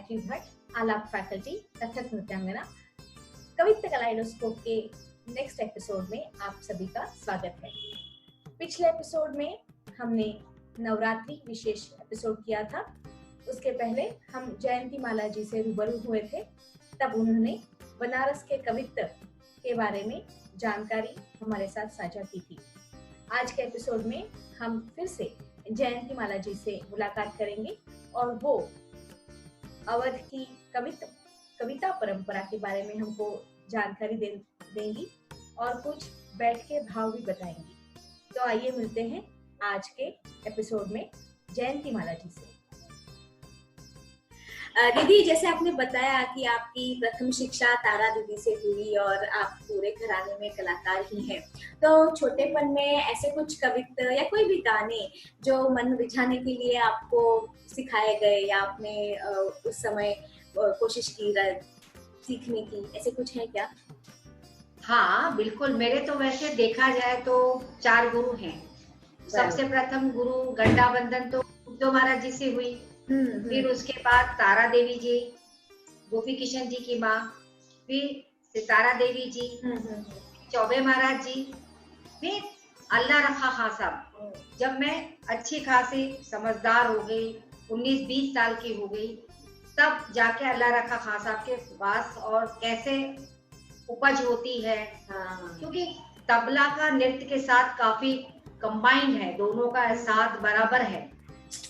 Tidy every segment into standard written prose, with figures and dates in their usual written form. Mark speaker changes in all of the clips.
Speaker 1: गायत्री भट्ट, आलाप फैकल्टी, कथक नृत्यांगना। कवित्त कलाइडोस्कोप के नेक्स्ट एपिसोड में आप सभी का स्वागत है। पिछले एपिसोड में हमने नवरात्रि विशेष एपिसोड किया था। उसके पहले हम जयंती माला जी से रूबरू हुए थे। तब उन्होंने बनारस के कवित्त के बारे में जानकारी हमारे साथ साझा की थी। आज के एपिसोड में हम फिर से जयंती माला जी से मुलाकात करेंगे और वो अवध की कविता परंपरा के बारे में हमको जानकारी देंगी और कुछ बैठ के भाव भी बताएंगी। तो आइए मिलते हैं आज के एपिसोड में जयंती माला जी से। दीदी, जैसे आपने बताया कि आपकी प्रथम शिक्षा तारा दीदी से हुई और आप पूरे घराने में कलाकार ही हैं, तो छोटेपन में ऐसे कुछ कविता या कोई भी गाने जो मन रिझाने के लिए आपको सिखाए गए या आपने उस समय कोशिश की सीखने की, ऐसे कुछ है क्या?
Speaker 2: हाँ बिल्कुल, मेरे तो वैसे देखा जाए तो 4 गुरु हैं। सबसे प्रथम गुरु गंडाबंधन तो उद्धव महाराज जी से हुई। फिर उसके बाद तारा देवी जी, गोपी किशन जी की माँ, फिर सितारा देवी जी, चौबे महाराज जी, फिर अल्लाह रखा खां साहब। जब मैं अच्छी खासी समझदार हो गई, 19-20 साल की हो गई, तब जाके अल्लाह रखा खां साहब के पास और कैसे उपज होती है। क्योंकि तबला का नृत्य के साथ काफी कंबाइंड है, दोनों का साथ बराबर है।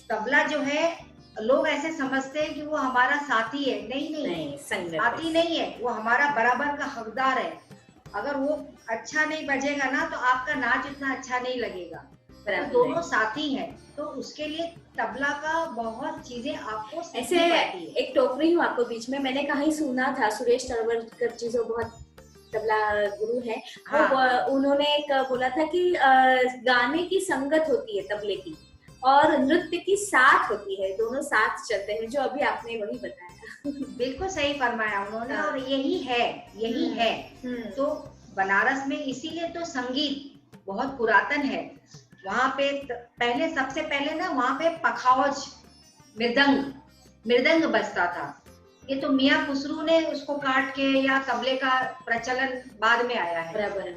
Speaker 2: तबला जो है लोग ऐसे समझते हैं कि वो हमारा साथी है, नहीं, साथी नहीं है, वो हमारा बराबर का हकदार है। अगर वो अच्छा नहीं बजेगा ना तो आपका नाच उतना अच्छा नहीं लगेगा। तो दोनों साथी हैं, तो उसके लिए तबला का बहुत चीजें आपको
Speaker 1: ऐसे एक टोकरी हूँ आपको बीच में, मैंने कहीं सुना था सुरेश तलवलकर जी जो बहुत तबला गुरु है, उन्होंने एक बोला था कि गाने की संगत होती है तबले की और नृत्य की साथ होती है, दोनों साथ चलते हैं, जो अभी आपने वही बताया।
Speaker 2: बिल्कुल सही फरमाया उन्होंने। और यही है। तो बनारस में इसीलिए तो संगीत बहुत पुरातन है। वहाँ पे पहले सबसे पहले ना वहाँ पे पखावज मृदंग बजता था। ये तो मियाँ खुसरू ने उसको काट के या तबले का प्रचलन बाद में आया है।
Speaker 1: बराबर।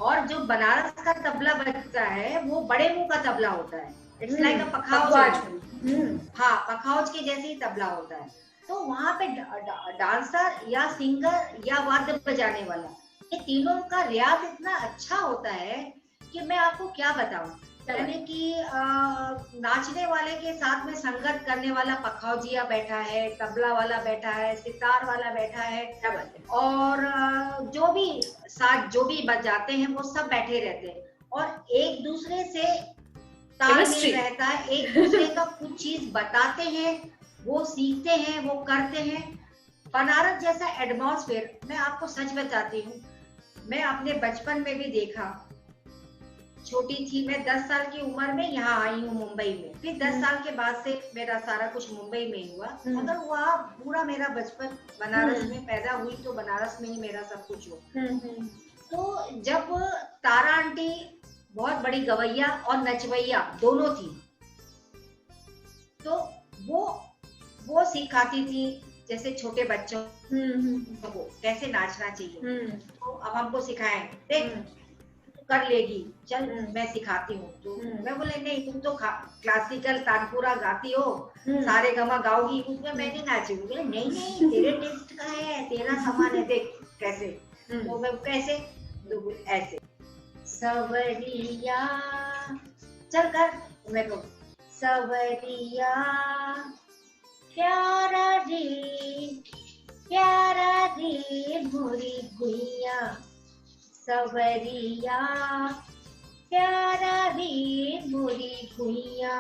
Speaker 1: और
Speaker 2: जो बनारस का तबला बजता है वो बड़े मुंह का तबला होता है। इट्स लाइक अ पखावज। हाँ, पखावज के जैसे ही तबला होता है। तो वहाँ पे डांसर या सिंगर या वाद्य बजाने वाला, ये तीनों का रियाज इतना अच्छा होता है कि मैं आपको क्या बताऊं। यानी कि नाचने वाले के साथ में संगत करने वाला पखावजिया बैठा है, तबला वाला बैठा है, सितार वाला बैठा है, और जो भी बजाते हैं वो सब बैठे रहते हैं और एक दूसरे से तालमेल रहता है। एक दूसरे का कुछ चीज बताते हैं, वो सीखते हैं, वो करते हैं। बनारस जैसा एटमॉस्फेयर, मैं आपको सच बताती हूँ, मैं अपने बचपन में भी देखा। छोटी थी मैं, 10 साल की उम्र में यहाँ आई हूँ मुंबई में। फिर 10 साल के बाद से मेरा सारा कुछ मुंबई में हुआ, मगर वहाँ पूरा मेरा बचपन बनारस में पैदा हुई, तो बनारस में ही मेरा सब कुछ हो। तो जब तारा आंटी बहुत बड़ी गवैया और नचवैया दोनों थी, तो वो सिखाती थी जैसे छोटे बच्चों को कैसे नाचना चाहिए। तो अब हमको सिखाएं, देख कर लेगी, चल मैं सिखाती हूँ। तो मैं बोले नहीं, तुम तो क्लासिकल तानपुरा गाती हो, सारे गमा गाओगी, उसमें मैं नहीं नाचूंगी। बोले नहीं, तेरे टेस्ट का है, तेरा सामान है, देख कैसे। तो मैं कैसे, तो ऐसे सवरिया चल कर, मैं तो सवरिया प्यारा रे भूरी भुइया, सवरिया प्यारा रे भूरी भुइया,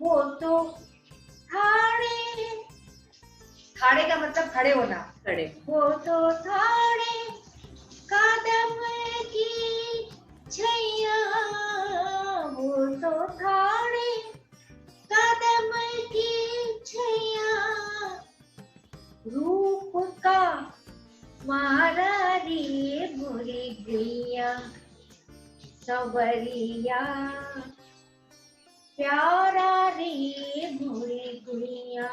Speaker 2: वो तो खाड़े का मतलब खड़े होना, वो तो खाड़े कदम की छैया, वो तो खाड़े कदम की छैया, रूप का मारा रे भूरी भुइया, सवरिया प्यारा रे भोरी गुड़िया,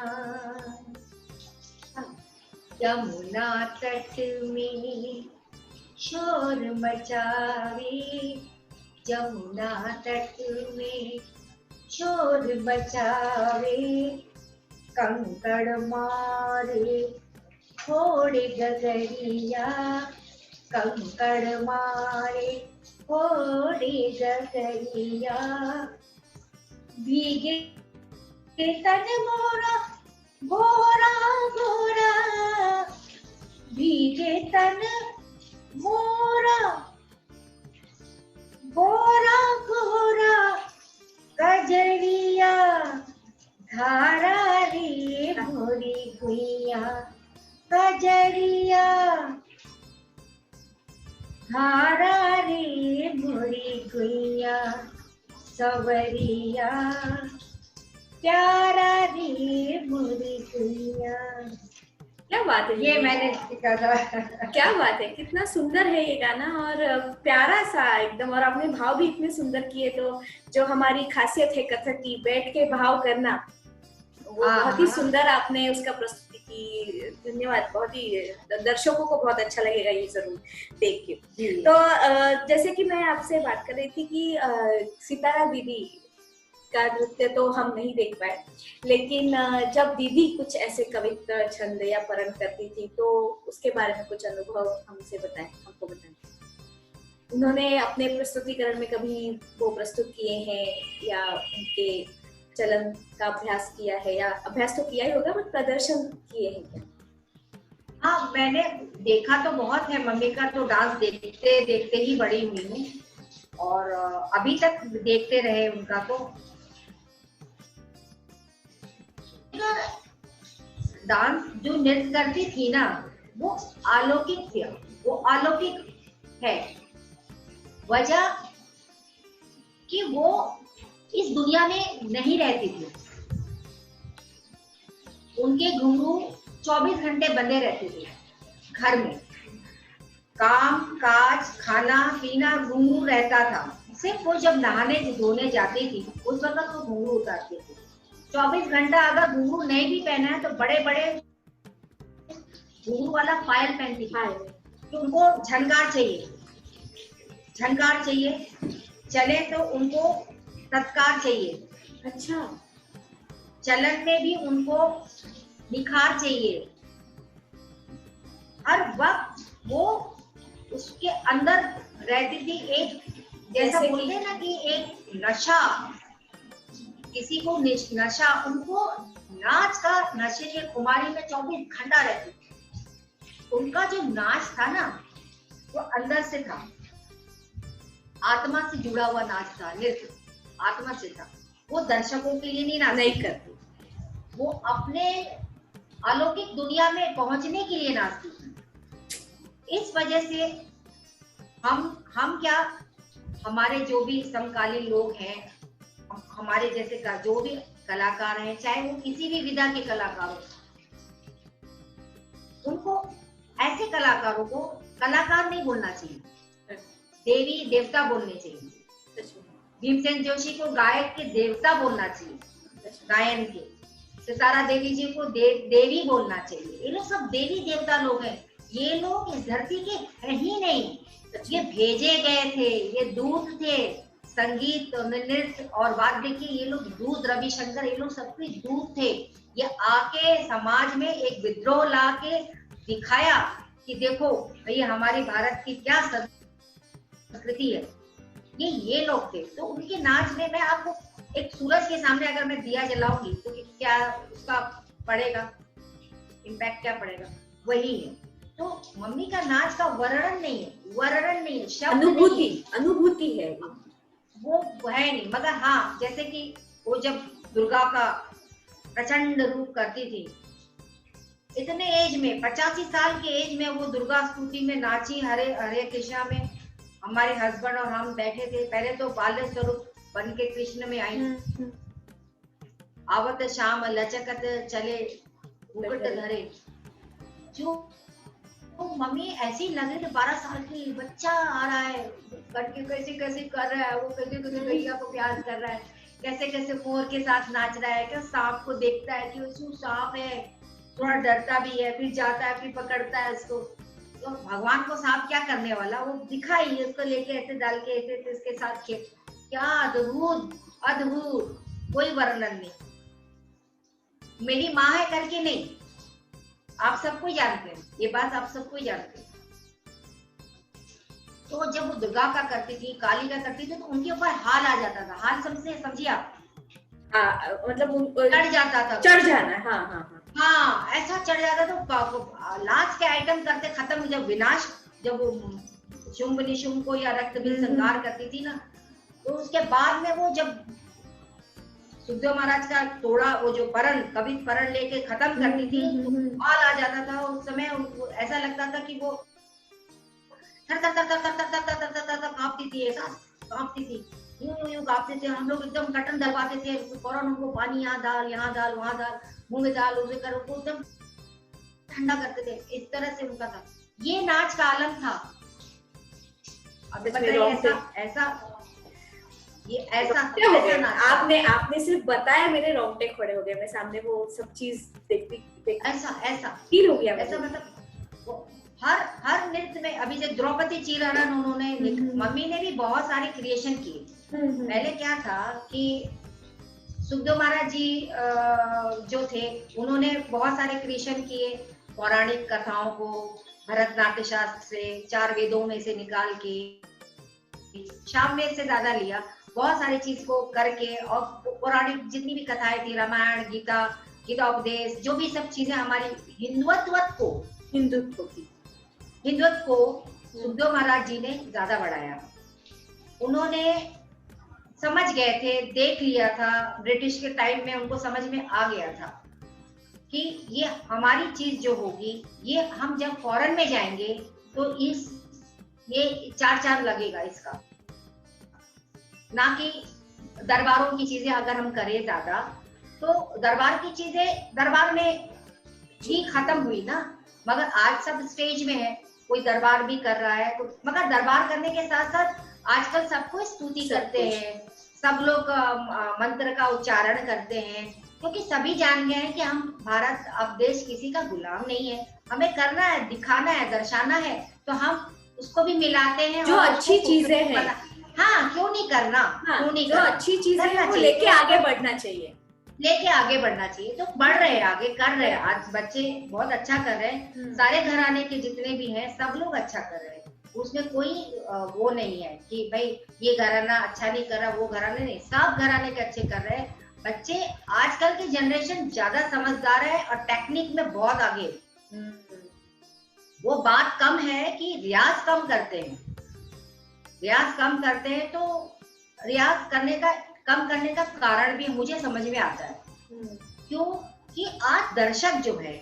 Speaker 2: यमुना तट में शोर मचावे, यमुना तट में शोर मचावे, कंकड़ मारे थोड़े गगरिया, कंकड़ मारे थोड़े गगरिया, भीगे तन मोरा गोरा गोरा, भीगे तन मोरा गोरा गोरा, कजरिया धारा रे भोरी गुइया, कजरिया धारा रे भोरी गुइया, सवरिया प्यारा रे भोरी गुइया।
Speaker 1: क्या बात है,
Speaker 2: ये मैंने सीखा था।
Speaker 1: क्या बात है, कितना सुंदर है ये गाना और प्यारा सा एकदम, और आपने भाव भी इतने सुंदर किए। तो जो हमारी खासियत है कथक की, बैठ के भाव करना, वो बहुत ही सुंदर आपने उसका प्रस्तुति की। धन्यवाद, बहुत ही दर्शकों को बहुत अच्छा लगेगा ये जरूर देख के। तो जैसे कि मैं आपसे बात कर रही थी कि सितारा दीदी का नृत्य तो हम नहीं देख पाए, लेकिन जब दीदी कुछ ऐसे कविता छंद या परण करती थी तो उसके बारे में कुछ अनुभव हमको बताएं। उन्होंने अपने प्रस्तुतिकरण में कभी वो प्रस्तुत किए हैं या उनके चलन का अभ्यास किया है, या अभ्यास तो किया ही होगा बट प्रदर्शन किए हैं क्या?
Speaker 2: हाँ, मैंने देखा तो बहुत है। मम्मी का तो डांस देखते देखते ही बड़ी हुई हूँ और अभी तक देखते रहे उनका। तो डांस जो नृत्य करती थी ना, वो अलौकिक थी, वो अलौकिक है। वजह कि वो इस दुनिया में नहीं रहती थी, उनके घुंघरू 24 घंटे बंधे रहते थे घर में। काम काज खाना पीना घुंघरू रहता था। सिर्फ वो जब नहाने धोने जाती थी उस वक्त वो घुंघरू उतारती थी। 24 घंटा अगर घुंघरू नहीं भी पहना है तो बड़े बड़े घुंघरू वाला पायल पहनती थी, तो उनको झनकार चाहिए, झनकार चाहिए, चले तो उनको तत्कार चाहिए।
Speaker 1: अच्छा,
Speaker 2: चलन में भी उनको निखार चाहिए। हर वक्त वो उसके अंदर रहती थी। एक जैसा बोलते ना कि एक नशा, किसी को नशा, उनको नाच का नशे के खुमारी में 24 घंटा रहती थी। उनका जो नाच था ना वो अंदर से था, आत्मा से जुड़ा हुआ नाच था, नृत्य आत्मा से था। वो दर्शकों के लिए नहीं करती, वो अपने अलौकिक दुनिया में पहुंचने के लिए नाचती थी। इस वजह से हम क्या, हमारे जो भी समकालीन लोग हैं, हमारे जैसे जो भी कलाकार हैं, चाहे वो किसी भी विधा के कलाकार हो, उनको ऐसे कलाकारों को कलाकार नहीं बोलना चाहिए, देवी देवता बोलने चाहिए। भीमसेन जोशी को गायक के देवता बोलना चाहिए, गायन के। सितारा देवी जी को देवी बोलना चाहिए। ये लोग सब देवी देवता लोग हैं। ये लोग इस धरती के हैं ही नहीं, ये भेजे गए थे, ये दूत थे। संगीत नृत्य और वाद्य के ये लोग दूत, रविशंकर, ये लोग सबके दूत थे। ये आके समाज में एक विद्रोह ला के दिखाया कि देखो भैया हमारे भारत की क्या संस्कृति है। ये लोग थे। तो उनके नाच में मैं आपको एक सूरज के सामने अगर मैं दिया जलाऊंगी तो क्या उसका पड़ेगा, इम्पैक्ट क्या पड़ेगा? वही है। तो मम्मी का नाच का वर्णन नहीं है, शब्द
Speaker 1: अनुभूति है
Speaker 2: वो है नहीं। मगर हाँ, जैसे कि वो जब दुर्गा का प्रचंड रूप करती थी, इतने एज में 85 साल के एज में वो दुर्गा स्तुति में नाची। हरे हरे कृष्णा में हमारे हस्बैंड और हम बैठे थे। पहले तो बाल्य स्वरूप बन के कृष्ण में आई। आवत शाम लचकत चले मुकुट धरे। जो तो मम्मी ऐसी लग रही थी, 12 साल की बच्चा आ रहा है करके कैसे कैसे कर रहा है, वो कैसे कैसे भैया को प्यार कर रहा है। कैसे कैसे मोर के साथ नाच रहा है, क्या सांप को देखता है कि उसको सांप है, थोड़ा डरता भी है, फिर जाता है, फिर पकड़ता है उसको। तो भगवान को सांप क्या करने वाला, वो दिखाई उसको लेके ऐसे डाल के ऐसे इसके साथ खेल। क्या अद्भुत अद्भुत, कोई वर्णन नहीं। मेरी माँ है करके नहीं, आप सबको जानते हैं ये बात, आप सबको जानते हैं। तो जब वो दुर्गा का करती थी, काली का करती थी, तो उनके ऊपर हाल आ जाता था। हाल समझिए आप,
Speaker 1: मतलब
Speaker 2: चढ़ जाता था,
Speaker 1: चढ़ जाना। हाँ हाँ हाँ
Speaker 2: हाँ, ऐसा चढ़ जाता। तो लास्ट के आइटम करते खत्म, जब विनाश, जब वो शुंभ निशुंभ को या रक्त भी संहार करती थी ना, तो उसके बाद में वो जब सुखदेव महाराज का तोड़ा, वो जो परण, कवि परण लेके खत्म करती थी, तो हाल आ जाता था। उस समय ऐसा लगता था कि वो थर थर थर थर थर थर थर थर थर थर कांपती थी, ऐसा कांपती थी, यूं कांपते थे। हम लोग एकदम कर्टन दलवाते थे, फौरन उनको पानी यहाँ डाल, यहाँ डाल, वहां डाल, मुंह में डाल, उसे कर, उनको एकदम ठंडा करते थे। इस तरह से उनका था। ये नाच का आलम था। अब बताइए, ऐसा ये ऐसा नाच।
Speaker 1: आपने सिर्फ बताया, मेरे रोंगटे खड़े हो गए। मैं सामने वो सब चीज देखती
Speaker 2: ऐसा
Speaker 1: फील हो गया।
Speaker 2: ऐसा मतलब हर नृत्य में, अभी जो द्रौपदी चिरहरण उन्होंने, मम्मी ने भी बहुत सारे क्रिएशन किए। पहले क्या था कि सुखदेव महाराज जी जो थे, उन्होंने बहुत सारे क्रिएशन किए, पौराणिक कथाओं को भरतनाट्य शास्त्र से, 4 वेदों में से निकाल के, सामवेद से ज्यादा लिया, बहुत सारी चीज को करके, और पौराणिक जितनी भी कथाएं थी, रामायण, गीता, गीतापदेश, जो भी सब चीजें हमारी हिंदुत्व को सुखदेव महाराज जी ने ज्यादा बढ़ाया। उन्होंने समझ गए थे, देख लिया था, ब्रिटिश के टाइम में उनको समझ में आ गया था कि ये हमारी चीज जो होगी, ये हम जब फॉरेन में जाएंगे तो ये 4 चांद लगेगा इसका। ना कि दरबारों की चीजें अगर हम करें ज्यादा, तो दरबार की चीजें दरबार में ही खत्म हुई ना। मगर आज सब स्टेज में है, कोई दरबार भी कर रहा है, तो मगर दरबार करने के साथ साथ आजकल सबको स्तुति करते हैं, सब लोग मंत्र का उच्चारण करते हैं, क्योंकि सभी जान गए हैं कि हम भारत अब देश किसी का गुलाम नहीं है। हमें करना है, दिखाना है, दर्शाना है, तो हम उसको भी मिलाते हैं।
Speaker 1: जो अच्छी चीजें हैं,
Speaker 2: हाँ, क्यों नहीं करना, क्यों नहीं
Speaker 1: जो अच्छी चीजें हैं वो लेके आगे बढ़ना चाहिए, तो बढ़ रहे हैं, आगे कर रहे हैं। आज बच्चे बहुत अच्छा कर रहे हैं, सारे घराने के जितने भी हैं सब लोग अच्छा कर रहे हैं। उसमें कोई वो नहीं है कि भाई ये घराना अच्छा नहीं कर रहा, वो घराने नहीं, सब घराने के अच्छे कर रहे हैं। बच्चे आजकल की जनरेशन ज्यादा समझदार है और टेक्निक में बहुत आगे। वो बात कम है कि रियाज कम करते हैं, तो रियाज कम करने का कारण भी मुझे समझ में आता है। क्यों कि आज दर्शक जो है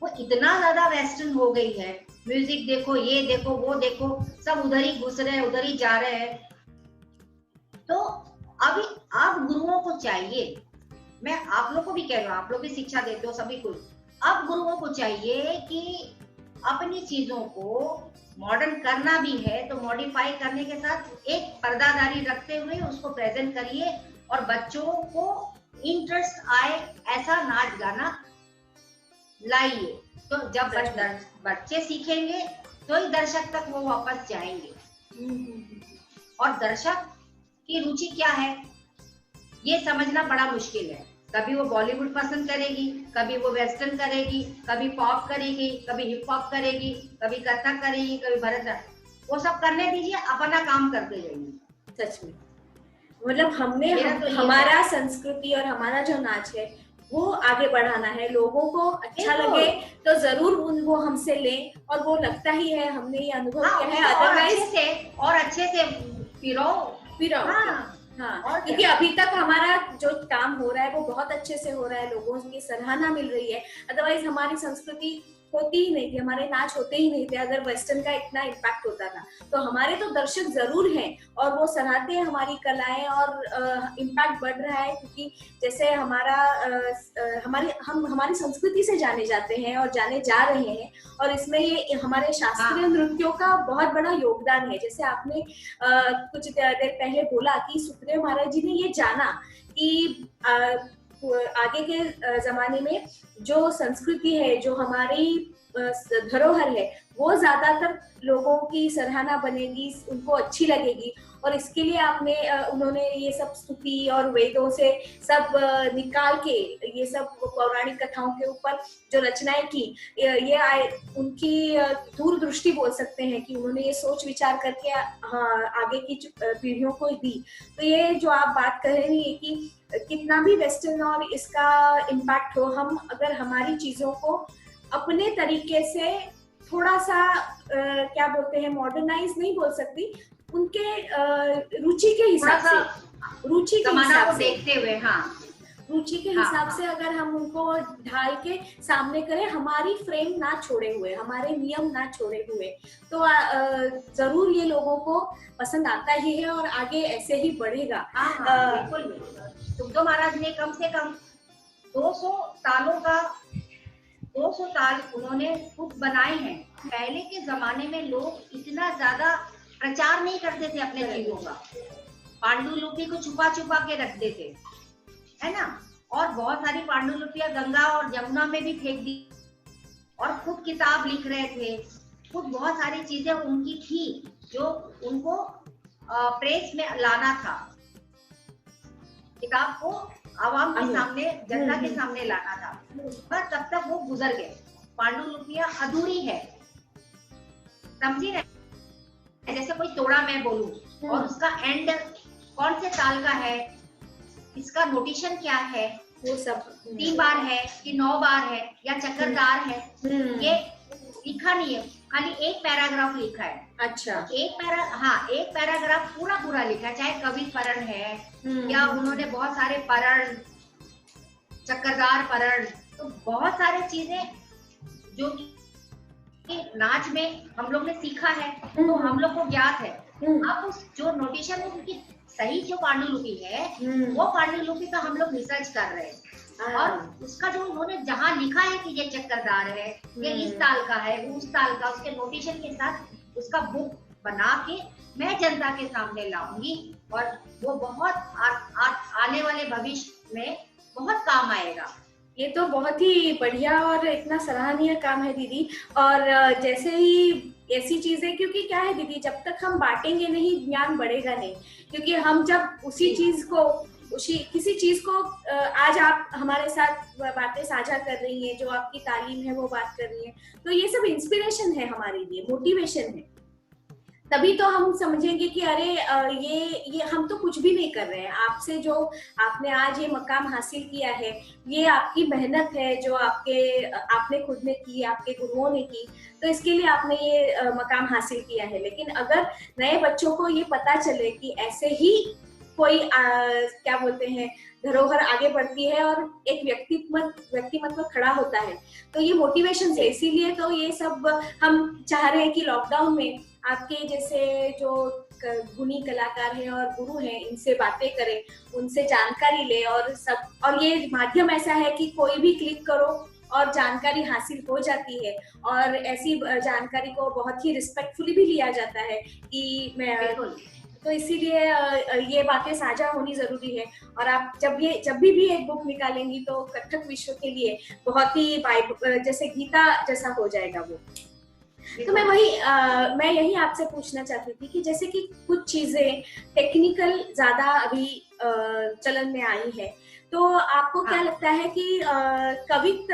Speaker 1: वो इतना ज्यादा वेस्टर्न हो गई है। म्यूजिक देखो, ये देखो, वो देखो, सब उधर ही घुस रहे हैं, उधर ही जा रहे हैं। तो अभी आप गुरुओं को चाहिए, मैं आप लोग को भी कह रही हूँ, आप लोग भी शिक्षा देते हो सभी को, अब गुरुओं को चाहिए कि अपनी चीजों को मॉडर्न करना भी है तो मॉडिफाई करने के साथ एक पर्दादारी रखते हुए उसको प्रेजेंट करिए, और बच्चों को इंटरेस्ट आए ऐसा नाच गाना लाइए। तो जब बच्चे सीखेंगे तो ही दर्शक तक वो वापस जाएंगे। और दर्शक की रुचि क्या है ये समझना बड़ा मुश्किल है। कभी वो बॉलीवुड पसंद करेगी, कभी वो वेस्टर्न करेगी, कभी पॉप करेगी, कभी हिप हॉप करेगी, कभी कथक करेगी, कभी भरतनाट्यम। वो सब करने दीजिए, अपना काम करते जाइए। सच में मतलब हमने हमारा संस्कृति और हमारा जो नाच है वो आगे बढ़ाना है, लोगों को अच्छा लगे तो जरूर वो हमसे लें, और वो लगता ही है, हमने ये अनुभव किया है। अदरवाइज
Speaker 2: और अच्छे से पिरो।
Speaker 1: हाँ, क्योंकि अभी तक हमारा जो काम हो रहा है वो बहुत अच्छे से हो रहा है, लोगों की सराहना मिल रही है। अदरवाइज हमारी संस्कृति होती ही नहीं थी, हमारे नाच होते ही नहीं थे अगर वेस्टर्न का इतना इम्पैक्ट होता था। तो हमारे तो दर्शक जरूर हैं और वो सराहते हैं हमारी कलाएं और इम्पैक्ट बढ़ रहा है, क्योंकि जैसे हमारी संस्कृति से जाने जाते हैं और जाने जा रहे हैं, और इसमें ये हमारे शास्त्रीय नृत्यों का बहुत बड़ा योगदान है। जैसे आपने कुछ देर पहले बोला कि सुखदेव महाराज जी ने ये जाना कि आगे के जमाने में जो संस्कृति है, जो हमारी धरोहर है, वो ज्यादातर लोगों की सराहना बनेगी, उनको अच्छी लगेगी, और इसके लिए उन्होंने ये सब स्तुति और वेदों से सब निकाल के ये सब पौराणिक कथाओं के ऊपर जो रचनाएं की, ये उनकी दूरदृष्टि बोल सकते हैं कि उन्होंने ये सोच विचार करके आगे की पीढ़ियों को दी। तो ये जो आप बात कर रही है कि कितना भी वेस्टर्न और इसका इम्पैक्ट हो, हम अगर हमारी चीजों को अपने तरीके से थोड़ा सा क्या बोलते हैं, मॉडर्नाइज नहीं बोल सकती, उनके रुचि के हिसाब से, रुचि के हिसाब से
Speaker 2: देखते हुए, हाँ,
Speaker 1: रुचि के हिसाब से अगर हम उनको ढाल के सामने करें, हमारी फ्रेम ना छोड़े हुए, हमारे नियम ना छोड़े हुए, तो जरूर ये लोगों को पसंद आता ही है और आगे ऐसे ही बढ़ेगा।
Speaker 2: बिल्कुल। सुखदेव महाराज ने कम से कम 200 ताल उन्होंने खुद बनाए हैं। पहले के जमाने में लोग इतना ज्यादा प्रचार नहीं करते थे अपने चीजों का, पांडुलिपि को छुपा छुपा के रखते थे, है ना, और बहुत सारी पांडुलिपियां गंगा और जमुना में भी फेंक दी, और खुद किताब लिख रहे थे, खुद बहुत सारी चीजें उनकी थी जो उनको प्रेस में लाना था, किताब को आवाम के सामने, जनता के सामने लाना था, पर तब तक वो गुजर गए, पांडुलिपियां अधूरी है, समझी ना। जैसे कोई तोड़ा मैं बोलूं और उसका एंड कौन से ताल का है, इसका नोटेशन क्या है,
Speaker 1: वो सब
Speaker 2: 3 बार है कि 9 बार है या चक्करदार है, ये लिखा नहीं है, खाली एक पैराग्राफ लिखा है।
Speaker 1: अच्छा,
Speaker 2: एक पैराग्राफ पूरा लिखा है, चाहे कवि परण है या उन्होंने बहुत सारे परण, चक्करदार परण, तो बहुत सारी चीजें जो कि नाच में हम लोग ने सीखा है, तो हम लोग को ज्ञात है। अब उस जो नोटेशन है उनकी सही जो पांडुलिपि है, वो पांडुलिपि का हम लोग रिसर्च कर रहे हैं, और उसका जो उन्होंने जहाँ लिखा है कि ये चक्करदार है, ये इस ताल का है, उस ताल का, उसके नोटेशन के साथ उसका बुक बना के मैं जनता के सामने लाऊंगी, और वो बहुत आने वाले भविष्य में बहुत काम आएगा।
Speaker 1: ये तो बहुत ही बढ़िया और इतना सराहनीय काम है दीदी। और जैसे ही ऐसी चीजें, क्योंकि क्या है दीदी, जब तक हम बांटेंगे नहीं, ज्ञान बढ़ेगा नहीं, क्योंकि हम जब किसी चीज को आज आप हमारे साथ बातें साझा कर रही हैं, जो आपकी तालीम है वो बात कर रही है, तो ये सब इंस्पिरेशन है हमारे लिए, मोटिवेशन है। तभी तो हम समझेंगे कि अरे ये हम तो कुछ भी नहीं कर रहे हैं, आपसे जो आपने आज ये मकाम हासिल किया है, ये आपकी मेहनत है जो आपने खुद ने की, आपके गुरुओं ने की, तो इसके लिए आपने ये मकाम हासिल किया है। लेकिन अगर नए बच्चों को ये पता चले कि ऐसे ही कोई क्या बोलते हैं, धरोहर आगे बढ़ती है और एक व्यक्तिमत्व खड़ा होता है, तो ये मोटिवेशन है। इसीलिए तो ये सब हम चाह रहे हैं कि लॉकडाउन में आपके जैसे जो गुणी कलाकार हैं और गुरु हैं, इनसे बातें करें, उनसे जानकारी ले, और ये माध्यम ऐसा है कि कोई भी क्लिक करो और जानकारी हासिल हो जाती है, और ऐसी जानकारी को बहुत ही रिस्पेक्टफुली भी लिया जाता है कि मैं, तो इसीलिए ये बातें साझा होनी जरूरी है। और आप जब भी एक बुक निकालेंगी तो कथक विश्व के लिए बहुत ही जैसे गीता जैसा हो जाएगा वो। तो मैं यही आपसे पूछना चाहती थी कि जैसे कि कुछ चीजें टेक्निकल ज्यादा अभी चलन में आई है, तो आपको क्या लगता है कि कवित्व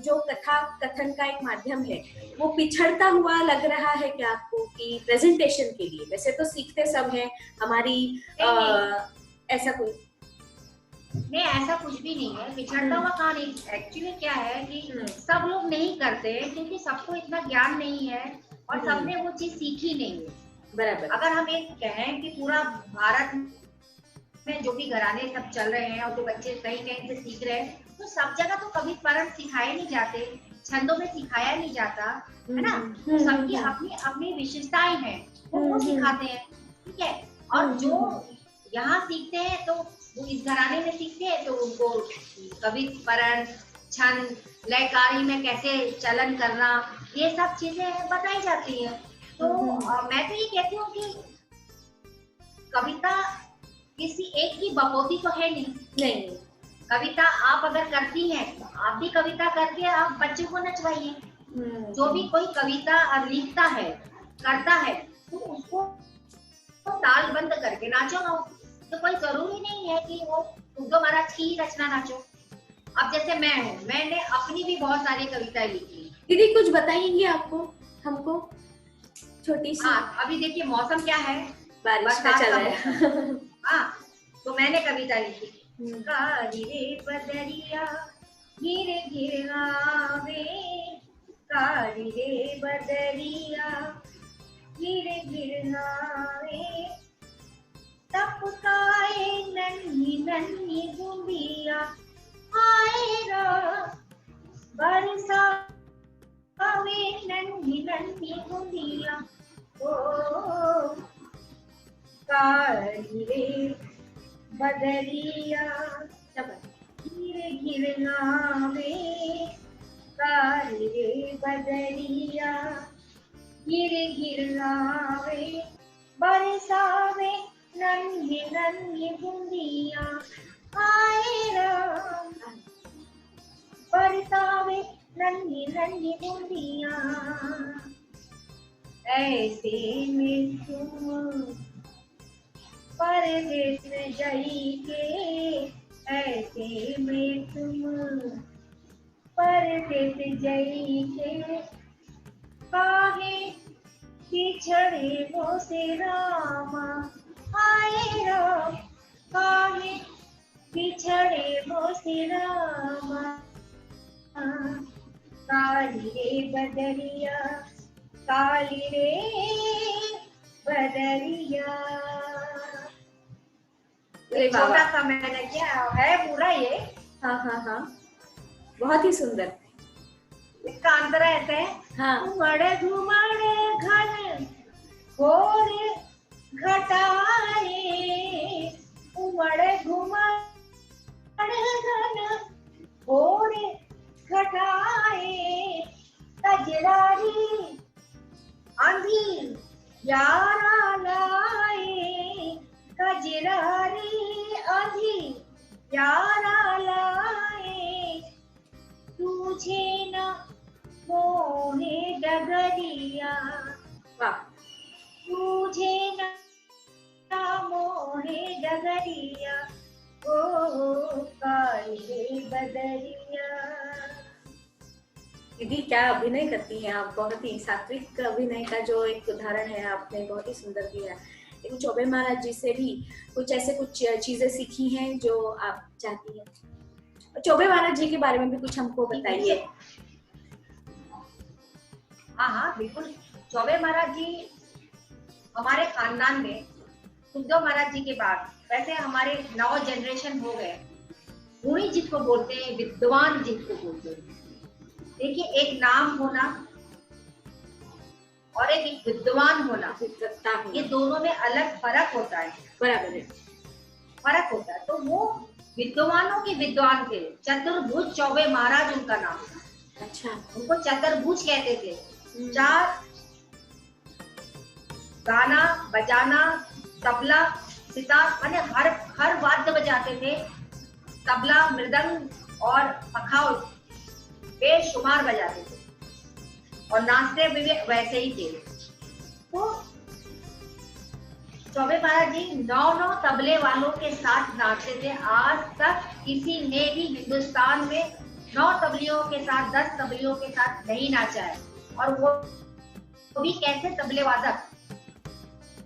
Speaker 1: जो कथा कथन का एक माध्यम है, वो पिछड़ता हुआ लग रहा है क्या आपको कि प्रेजेंटेशन के लिए? वैसे तो सीखते सब हैं हमारी, ऐसा कोई
Speaker 2: नहीं, ऐसा कुछ भी नहीं है, पिछड़ता हुआ कहाँ नहीं। एक्चुअली क्या है कि सब लोग नहीं करते हैं क्योंकि सबको इतना ज्ञान नहीं है और सबने वो चीज सीखी नहीं है।
Speaker 1: बराबर।
Speaker 2: अगर हम एक कहें कि पूरा भारत में जो भी घराने सब चल रहे हैं और जो बच्चे कहीं कहीं से सीख रहे हैं, तो सब जगह तो कभी परम सिखाए नहीं जाते। छंदों में सिखाया नहीं जाता है ना, तो सबकी अपनी अपनी विशेषताएं हैं, वो सिखाते हैं, ठीक है। और जो यहाँ सीखते हैं तो वो इस घराने में सीखते हैं, तो उनको कवित्वरण, छंद, लयकारी में कैसे चलन करना, ये सब चीजें बताई जाती है। तो मैं तो ये कहती हूँ कि कविता किसी एक की बपोती तो है नहीं। कविता आप अगर करती हैं तो आप भी कविता करके आप बच्चों को नचवाइए। जो भी कोई कविता लिखता है, करता है, तो उसको ताल बंद करके नाचो ना। तो कोई जरूरी नहीं है कि वो उद्धव महाराज की रचना नाचो। अब जैसे मैं हूँ, मैंने अपनी भी बहुत सारी कविताएं लिखी।
Speaker 1: दीदी कुछ बताएंगे आपको, हमको छोटी सी?
Speaker 2: हाँ, अभी देखिए मौसम क्या है,
Speaker 1: बारिश का चल रहा है।
Speaker 2: हाँ, तो मैंने कविता लिखी, काली रे बदरिया गिर गिर आवे, काली रे बदरिया गिर गिर आवे, तपकाए नन्ही नन्ही बूंदिया, आए रा बरसा आवे नन्ही नन्ही बूंदिया, ओ काली रे बदरिया गिर गिर आवे, काली रे बदरिया गिर गिर आवे, बरसावे नन्ही नन्ही बूंदिया, आए राम बरसावे नन्ही नन्ही बूंदिया, ऐसे में तुम परदेश जाई के, ऐसे में तुम परदेश जाई के, काहे पिछड़े मोसे रामा, आए राम काहे पिछड़े मोसे रामा, काली रे बदरिया, काली रे बदरिया। छोटा सा मैंने किया है पूरा ये।
Speaker 1: हाँ हाँ हाँ, बहुत ही सुंदर।
Speaker 2: इसका अंतर ऐसे है,
Speaker 1: हाँ।
Speaker 2: उमड़ घुमड़ घन घोर घटाए, उमड़ घुमड़ घन घोर घटाए, तजरारी आंधी यारा लाए, कजरारी आंधी यारा लाए, तुझे न मोहे डगरिया, तुझे न मोहे डगरिया, ओ काली बदरिया।
Speaker 1: दीदी क्या अभिनय करती हैं आप, बहुत ही सात्विक अभिनय का जो एक उदाहरण है आपने बहुत ही सुंदर दिया। लेकिन चौबे महाराज जी से भी कुछ ऐसे कुछ चीजें सीखी हैं जो आप चाहती हैं। चौबे महाराज जी के बारे में भी कुछ हमको बताइए।
Speaker 2: हाँ हाँ बिल्कुल। चौबे महाराज जी हमारे खानदान में उद्धव महाराज जी के बाद वैसे हमारे 9 जनरेशन हो गए। गुणी जिसको बोलते हैं, विद्वान जिसको बोलते हैं। देखिए, एक नाम होना और एक विद्वान होना, ये दोनों में अलग फर्क होता है।
Speaker 1: बराबर है,
Speaker 2: फर्क होता है। तो वो विद्वानों के विद्वान थे। चतुर्भुज चौबे महाराज उनका नाम था।
Speaker 1: अच्छा,
Speaker 2: उनको चतुर्भुज कहते थे। 4 गाना बजाना, तबला, सितार, माने हर वाद्य बजाते थे। तबला, मृदंग और पखाउज बेशुमार बजाते थे और नाचते भी वैसे ही थे। तो चौबे महाराज जी 9 तबले वालों के साथ नाचते थे। आज तक किसी ने भी हिंदुस्तान में 9 तबलियों के साथ, 10 तबलियों के साथ नहीं नाचा है। और वो भी कैसे तबले वादक,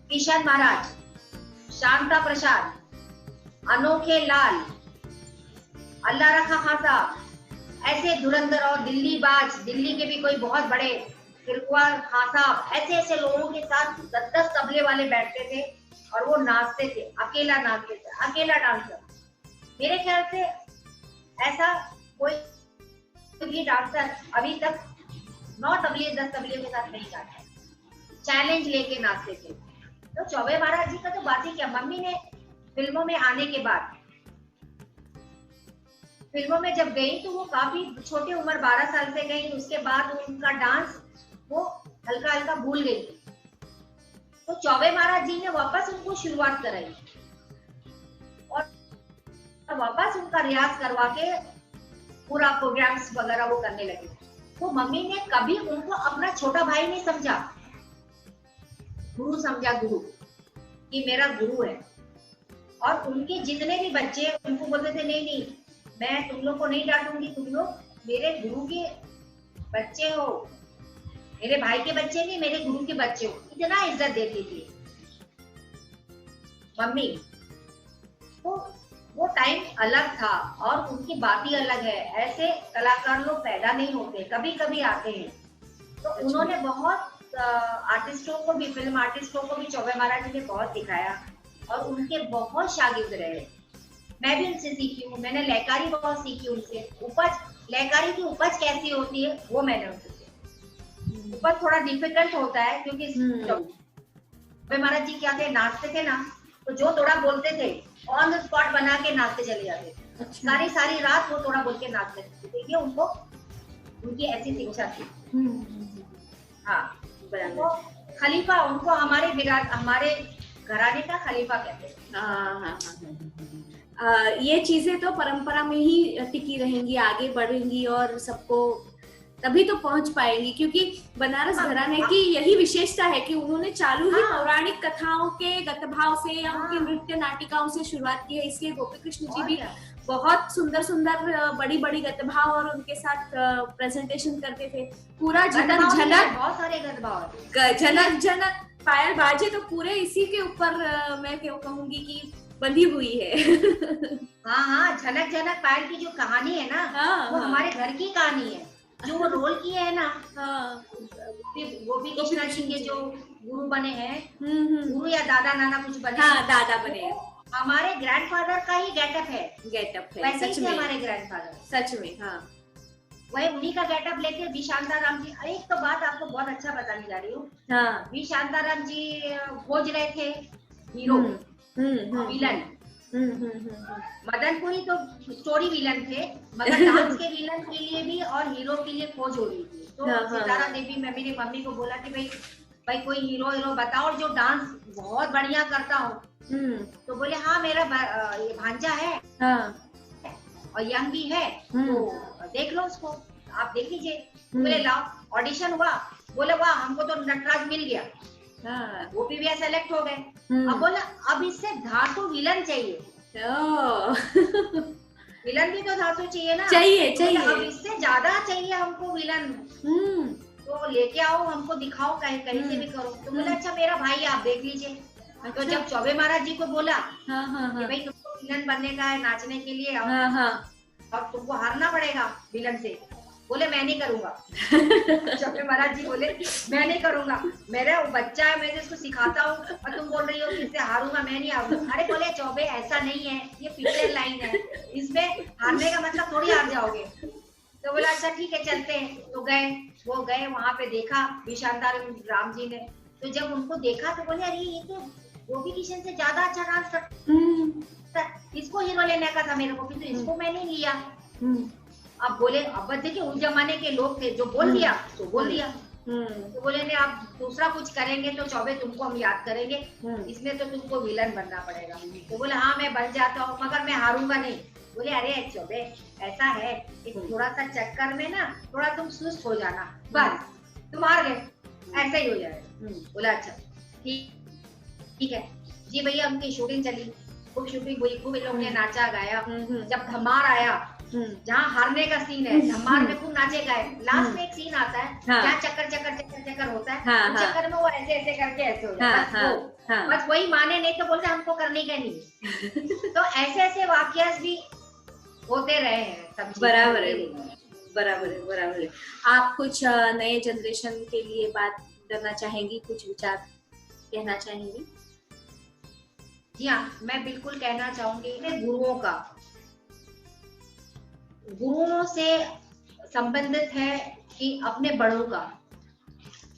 Speaker 2: किशन महाराज, शांता प्रसाद, अनोखे लाल, अल्लाह रखा खासा, ऐसे धुरंधर और दिल्ली बाज, दिल्ली के भी कोई बहुत बड़े फिरकुआर खां साहब, ऐसे ऐसे लोगों के साथ 10-10 तबले वाले बैठते थे और वो नाचते थे, अकेला नाचते थे, अकेला डांसर। मेरे ख्याल से ऐसा कोई भी डांसर अभी तक 9 तबले 10 तबले के साथ नहीं गाते, चैलेंज लेके नाचते थे। तो चौबे महाराज जी का तो बात ही क्या, मम्मी ने फिल्मों में आने के बाद, फिल्मों में जब गई तो वो काफी छोटी उम्र 12 साल से गई, उसके बाद उनका डांस वो हल्का हल्का भूल गई। तो चौबे महाराज जी ने वापस उनको शुरुआत कराई और वापस उनका रियाज करवा के पूरा प्रोग्राम्स वगैरह वो करने लगे। तो मम्मी ने कभी उनको अपना छोटा भाई नहीं समझा, गुरु समझा, गुरु कि मेरा गुरु है। और उनके जितने भी बच्चे उनको बोलते थे नहीं नहीं मैं तुम लोग को नहीं डांटूंगी, तुम लोग मेरे गुरु के बच्चे हो, मेरे भाई के बच्चे नहीं मेरे गुरु के बच्चे हो, इतना इज्जत देती थी मम्मी। तो वो टाइम अलग था और उनकी बात ही अलग है। ऐसे कलाकार लोग पैदा नहीं होते, कभी कभी आते हैं। तो उन्होंने बहुत आर्टिस्टों को भी, फिल्म आर्टिस्टों को भी चौबे महाराज जी ने बहुत दिखाया और उनके बहुत शागिर्द रहे। मैं भी उनसे सीखी हूँ, मैंने लयकारी बहुत सीखी उनसे। उपज, लयकारी की उपज कैसी होती है वो मैंने उनसे सीखी। उपज थोड़ा डिफिकल्ट होता है क्योंकि चौबे महाराज जी क्या थे, नाचते थे ना तो जो थोड़ा बोलते थे ऑन द स्पॉट बना के नाचते चले जाते थे। सारी सारी रात वो थोड़ा बोल के नाचते थे। ये उनको उनकी ऐसी शिक्षा थी। हाँ, तो खलीफा उनको हमारे घराने का खलीफा कहते हैं।
Speaker 1: ये चीजें तो परंपरा में ही टिकी रहेंगी, आगे बढ़ेंगी और सबको तभी तो पहुंच पाएंगी, क्योंकि बनारस घराने की यही विशेषता है कि उन्होंने चालू ही पौराणिक कथाओं के गतभाव से या उनकी नृत्य नाटिकाओं से शुरुआत की है। इसलिए गोपी कृष्ण जी भी बहुत सुंदर सुंदर बड़ी बड़ी गतभाव और उनके साथ प्रेजेंटेशन करते थे। पूरा झनक झनक,
Speaker 2: बहुत सारे गतभाव,
Speaker 1: झनक झनक पायल बाजे तो पूरे इसी के ऊपर मैं क्यों कहूंगी कि बंधी हुई है।
Speaker 2: हाँ, झनक झनक पायल की जो कहानी है ना, वो हमारे घर की कहानी है। जो वो रोल किए है ना, गोपी कृष्णा जी के जो गुरु बने हैं, गुरु या दादा नाना कुछ बने,
Speaker 1: दादा बने,
Speaker 2: हमारे ग्रैंडफादर का ही गेटअप है। वैसे ही हमारे ग्रैंडफादर,
Speaker 1: सच में। हाँ,
Speaker 2: वही उन्हीं का गेटअप लेके वी शांताराम जी। एक तो बात आपको बहुत अच्छा बताने जा रही हूँ। वी शांताराम जी खोज रहे थे हीरो, विलन। मदनपुरी तो स्टोरी विलन थे, मगर डांस के विलन के लिए भी और हीरो के लिए खोज हो रही थी। तो सितारा देवी मैं मेरी मम्मी को बोला कि भाई कोई हीरो बताओ जो डांस बहुत बढ़िया करता हो। तो बोले हाँ मेरा ये भांजा है और यंग भी है, तो देख लो उसको, आप देख लीजिए। बोले लाओ, ऑडिशन हुआ, बोले वाह हमको तो नटराज मिल गया, वो भी सेलेक्ट हो गए। अब बोला अब इससे धातु विलन चाहिए। विलन भी तो धातु चाहिए ना, चाहिए। अब इससे ज्यादा चाहिए हमको विलन, तो लेके आओ, हमको दिखाओ, कहीं से भी करो। तो बोला अच्छा मेरा भाई आप देख लीजिए। तो जब चौबे महाराज जी को बोला कि भाई तुमको विलन बनने का है, नाचने के लिए और तुमको हारना पड़ेगा विलन से, बोले मैं नहीं करूंगा। चौबे महाराज जी बोले मैं नहीं करूंगा, मेरा बच्चा है, मैं इसको सिखाता हूँ और तुम बोल रही हो कि इससे हारूंगा, मैं नहीं हारूंगा। अरे बोले चौबे ऐसा नहीं है, ये पिक्चर लाइन है, इसमें हारने का मतलब थोड़ी हार जाओगे। तो बोला अच्छा ठीक है चलते हैं। तो वो गए वहां पे, देखा विशांतार राम जी ने। तो जब उनको देखा तो बोले अरे ये तो गोपी किशन से ज्यादा अच्छा डांस करता है, इसको हीरो लेने का था मेरे को, तो इसको मैंने लिया। अब बोले अब देखिए उस जमाने के लोग थे, जो बोल दिया तो बोल दिया। तो बोले ने आप दूसरा कुछ करेंगे तो चौबे तुमको हम याद करेंगे, इसमें तो तुमको विलन बनना पड़ेगा। तो बोले हाँ मैं बन जाता हूँ मगर मैं हारूंगा नहीं। बोले अरे चौबे ऐसा है कि थोड़ा सा चक्कर में ना थोड़ा तुम सुस्त हो जाना, बस तुम हार गए, ऐसा ही हो जाएगा। बोला अच्छा ठीक है जी भैया। उनकी शूटिंग चली, खूब शूटिंग हुई, खूब इन लोगों ने नाचा गाया। जब धमार आया, जहाँ हारने का सीन है, धमार में खूब नाचे गाए। लास्ट में एक सीन आता है जहाँ चक्कर होता है, चक्कर में वो ऐसे करके ऐसे हो जाता है, बस वही माने नहीं तो बोलते हमको करने का नहीं। तो ऐसे वाकयात भी होते रहे हैं।
Speaker 1: बराबर है। आप कुछ नए जनरेशन के लिए बात करना चाहेंगी, कुछ विचार कहना चाहेंगी?
Speaker 2: जी हाँ, मैं बिल्कुल कहना चाहूंगी गुरुओं से संबंधित है कि अपने बड़ों का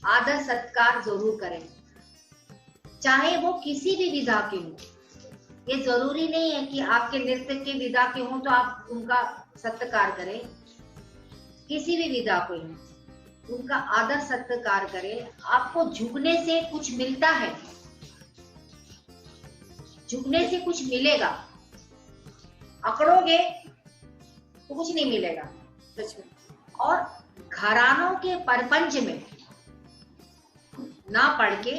Speaker 2: आदर सत्कार जरूर करें, चाहे वो किसी भी विधा के हो। ये जरूरी नहीं है कि आपके नृत्य के विधा के हो तो आप उनका सत्कार करें, किसी भी विधा को हो उनका आदर सत्कार करें। आपको झुकने से कुछ मिलता है, झुकने से कुछ मिलेगा, अकड़ोगे तो कुछ नहीं मिलेगा।
Speaker 1: सच में।
Speaker 2: और घरानों के परपंच में ना पढ़ के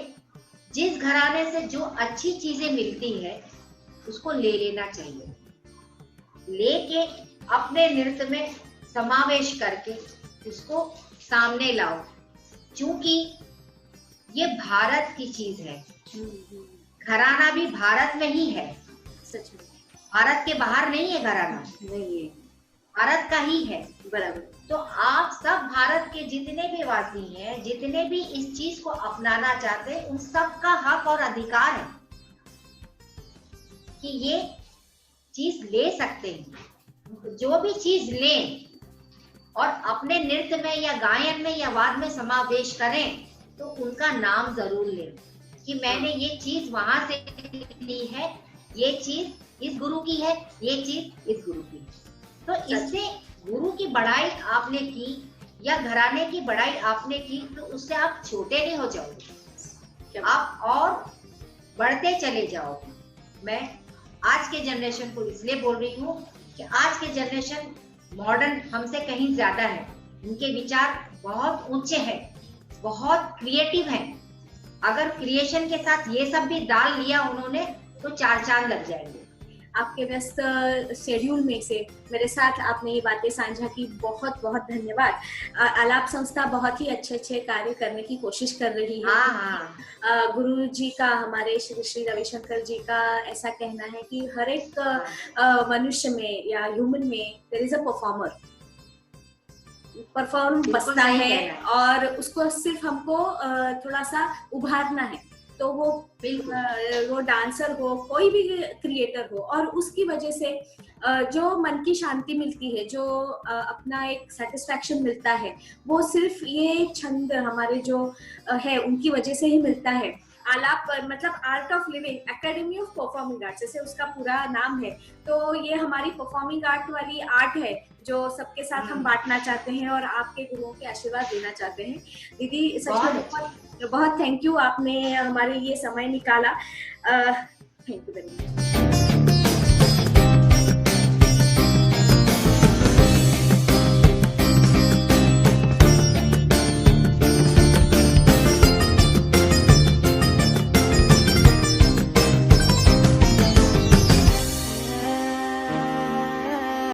Speaker 2: जिस घराने से जो अच्छी चीजें मिलती है उसको ले लेना चाहिए, लेके अपने नृत्य में समावेश करके उसको सामने लाओ, क्योंकि ये भारत की चीज है। घराना भी भारत में ही है।
Speaker 1: सच में।
Speaker 2: भारत के बाहर नहीं है घराना,
Speaker 1: नहीं है,
Speaker 2: भारत का ही है।
Speaker 1: बराबर।
Speaker 2: तो आप सब भारत के जितने भी वासी हैं, जितने भी इस चीज को अपनाना चाहते हैं, उन सब का हक और अधिकार है कि ये चीज ले सकते हैं। जो भी चीज लें और अपने नृत्य में या गायन में या वाद में समावेश करें तो उनका नाम जरूर लें कि मैंने ये चीज वहां से ली है, ये चीज इस गुरु की है, ये चीज इस गुरु की है। तो इससे गुरु की बड़ाई आपने की या घराने की बड़ाई आपने की तो उससे आप छोटे नहीं हो जाओगे, आप और बढ़ते चले जाओगे। मैं आज के जनरेशन को इसलिए बोल रही हूँ कि आज के जनरेशन मॉडर्न हमसे कहीं ज्यादा है, उनके विचार बहुत ऊंचे हैं, बहुत क्रिएटिव हैं। अगर क्रिएशन के साथ ये सब भी डाल लिया उन्होंने तो 4 चांद लग जाएंगे।
Speaker 1: आपके व्यस्त शेड्यूल में से मेरे साथ आपने ये बातें साझा की, बहुत बहुत धन्यवाद। आलाप संस्था बहुत ही अच्छे अच्छे कार्य करने की कोशिश कर रही है।
Speaker 2: हाँ।
Speaker 1: गुरु जी का, हमारे श्री श्री रविशंकर जी का ऐसा कहना है कि हर एक मनुष्य में या ह्यूमन में देयर इज अ परफॉर्म बसता है और उसको सिर्फ हमको थोड़ा सा उभारना है। तो वो डांसर हो, कोई भी क्रिएटर हो, और उसकी वजह से जो मन की शांति मिलती है, जो अपना एक सेटिस्फैक्शन मिलता है, वो सिर्फ ये छंद हमारे जो है उनकी वजह से ही मिलता है। आलाप मतलब art of living academy of performing art, जैसे उसका पूरा नाम है। तो ये हमारी परफॉर्मिंग आर्ट वाली आर्ट है जो सबके साथ हम बांटना चाहते हैं और आपके गुरुओं के आशीर्वाद देना चाहते हैं। दीदी सच में बहुत बहुत थैंक यू, आपने हमारे ये समय निकाला। Thank you very much.